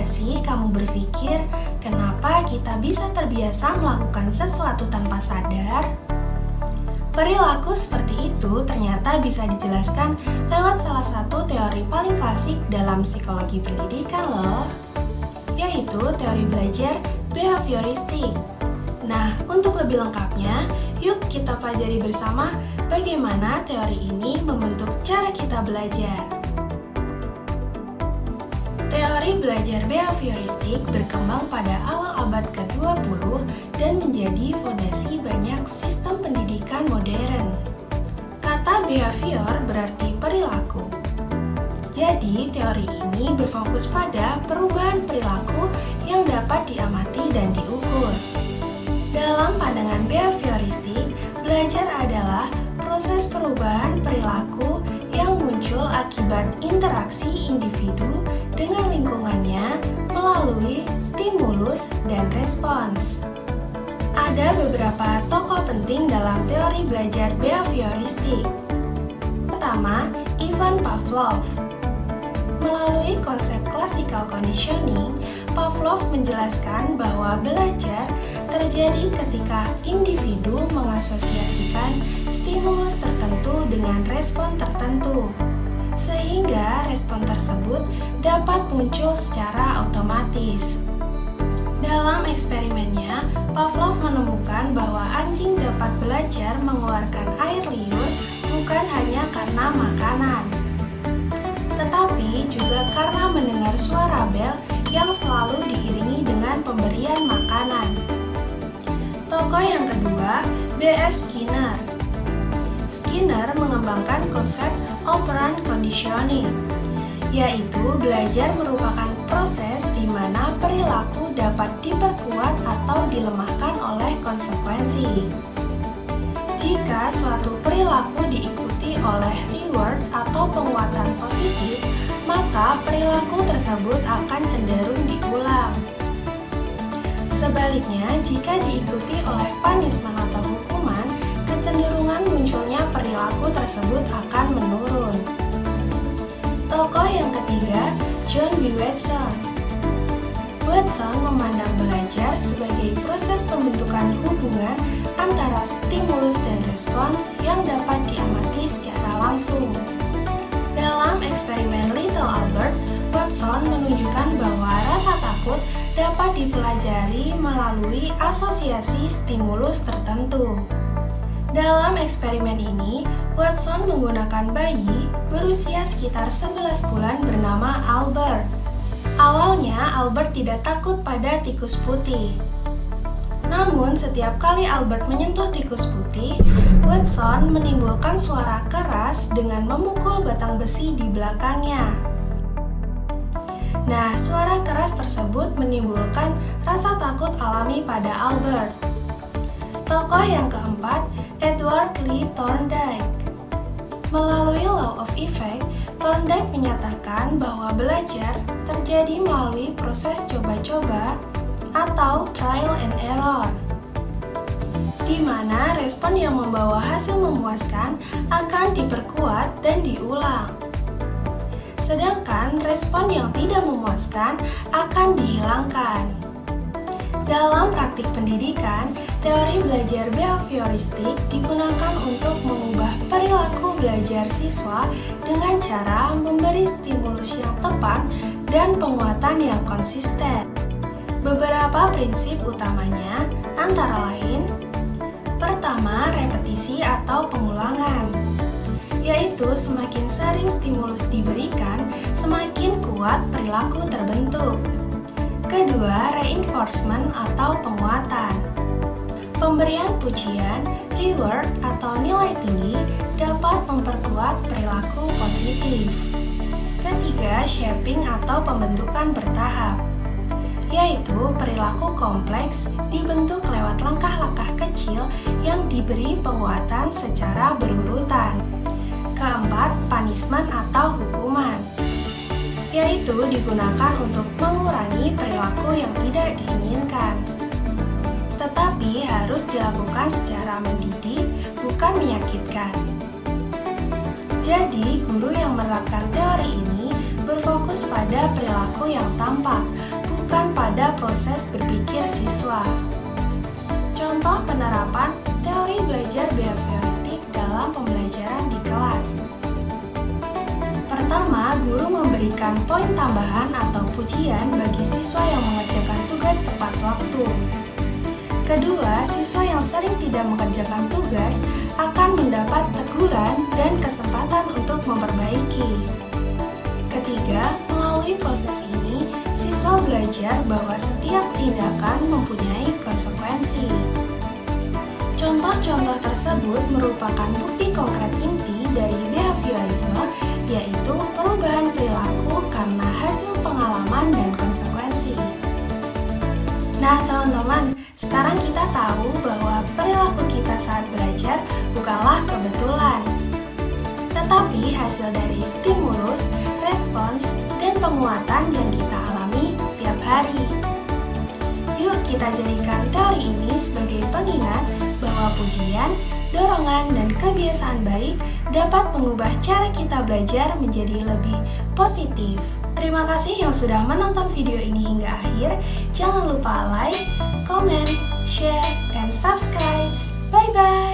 nggak sih kamu berpikir kenapa kita bisa terbiasa melakukan sesuatu tanpa sadar? Perilaku seperti itu ternyata bisa dijelaskan lewat salah satu teori paling klasik dalam psikologi pendidikan loh, yaitu teori belajar behavioristik. Nah, untuk lebih lengkapnya, yuk kita pelajari bersama bagaimana teori ini membentuk cara kita belajar. Teori belajar behavioristik berkembang pada awal abad ke-20 dan menjadi fondasi banyak sistem pendidikan modern. Kata behavior berarti perilaku. Jadi, teori ini berfokus pada perubahan perilaku yang dapat diamati dan diukur. Dalam pandangan behavioristik, belajar adalah proses perubahan perilaku yang muncul akibat interaksi individu dengan lingkungannya melalui stimulus dan respons. Ada beberapa tokoh penting dalam teori belajar behavioristik. Pertama, Ivan Pavlov. Melalui konsep classical conditioning, Pavlov menjelaskan bahwa belajar terjadi ketika individu mengasosiasikan stimulus tertentu dengan respon tertentu, sehingga respon tersebut dapat muncul secara otomatis. Dalam eksperimennya, Pavlov menemukan bahwa anjing dapat belajar mengeluarkan air liur bukan hanya karena makanan, tetapi juga karena mendengar suara bel yang selalu diiringi dengan pemberian makanan. Tokoh yang kedua, B.F. Skinner. Skinner mengembangkan konsep operant conditioning, yaitu belajar merupakan proses di mana perilaku dapat diperkuat atau dilemahkan oleh konsekuensi. Jika suatu perilaku diikuti oleh reward atau penguatan positif, maka perilaku tersebut akan cenderung diulang. Sebaliknya, jika diikuti oleh punishment atau hukuman, kecenderungan munculnya perilaku tersebut akan menurun. Tokoh yang ketiga, John B. Watson. Watson memandang belajar sebagai proses pembentukan hubungan antara stimulus dan respons yang dapat diamati secara langsung. Dalam eksperimen Little Albert, Watson menunjukkan bahwa rasa takut dapat dipelajari melalui asosiasi stimulus tertentu. Dalam eksperimen ini, Watson menggunakan bayi berusia sekitar 11 bulan bernama Albert. Awalnya, Albert tidak takut pada tikus putih. Namun, setiap kali Albert menyentuh tikus putih, Watson menimbulkan suara keras dengan memukul batang besi di belakangnya. Nah, suara keras tersebut menimbulkan rasa takut alami pada Albert. Tokoh yang keempat, Edward Lee Thorndike. Melalui Law of Effect, Thorndike menyatakan bahwa belajar terjadi melalui proses coba-coba atau trial and error, di mana respon yang membawa hasil memuaskan akan diperkuat dan diulang. Sedangkan respon yang tidak memuaskan akan dihilangkan. Dalam praktik pendidikan, teori belajar behavioristik digunakan untuk mengubah perilaku belajar siswa dengan cara memberi stimulus yang tepat dan penguatan yang konsisten. Beberapa prinsip utamanya antara lain: pertama, repetisi atau pengulangan, yaitu semakin sering stimulus diberikan, semakin kuat perilaku terbentuk. Kedua, reinforcement atau penguatan. Pemberian pujian, reward atau nilai tinggi dapat memperkuat perilaku positif. Ketiga, shaping atau pembentukan bertahap, yaitu perilaku kompleks dibentuk lewat langkah-langkah kecil yang diberi penguatan secara berurutan. Keempat, punishment atau hukuman, yaitu digunakan untuk mengurangi perilaku yang tidak diinginkan, tetapi harus dilakukan secara mendidik, bukan menyakitkan. Jadi, guru yang menerapkan teori ini berfokus pada perilaku yang tampak, bukan pada proses berpikir siswa. Contoh penerapan teori belajar behavioristik dalam pembelajaran di kelas. Pertama, guru memberikan poin tambahan atau pujian bagi siswa yang mengerjakan tugas tepat waktu. Kedua, siswa yang sering tidak mengerjakan tugas akan mendapat teguran dan kesempatan untuk memperbaiki. Ketiga, melalui proses ini, siswa belajar bahwa setiap tindakan mempunyai konsekuensi. Contoh-contoh tersebut merupakan bukti konkret inti dari behaviorisme, yaitu perubahan perilaku karena hasil pengalaman dan konsekuensi. Nah teman-teman, sekarang kita tahu bahwa perilaku kita saat belajar bukanlah kebetulan, tetapi hasil dari stimulus, respons, dan penguatan yang kita alami setiap hari. Yuk kita jadikan teori ini sebagai pengingat bahwa pujian, dorongan, dan kebiasaan baik dapat mengubah cara kita belajar menjadi lebih positif. Terima kasih yang sudah menonton video ini hingga akhir. Jangan lupa like, comment, share, dan subscribe. Bye-bye!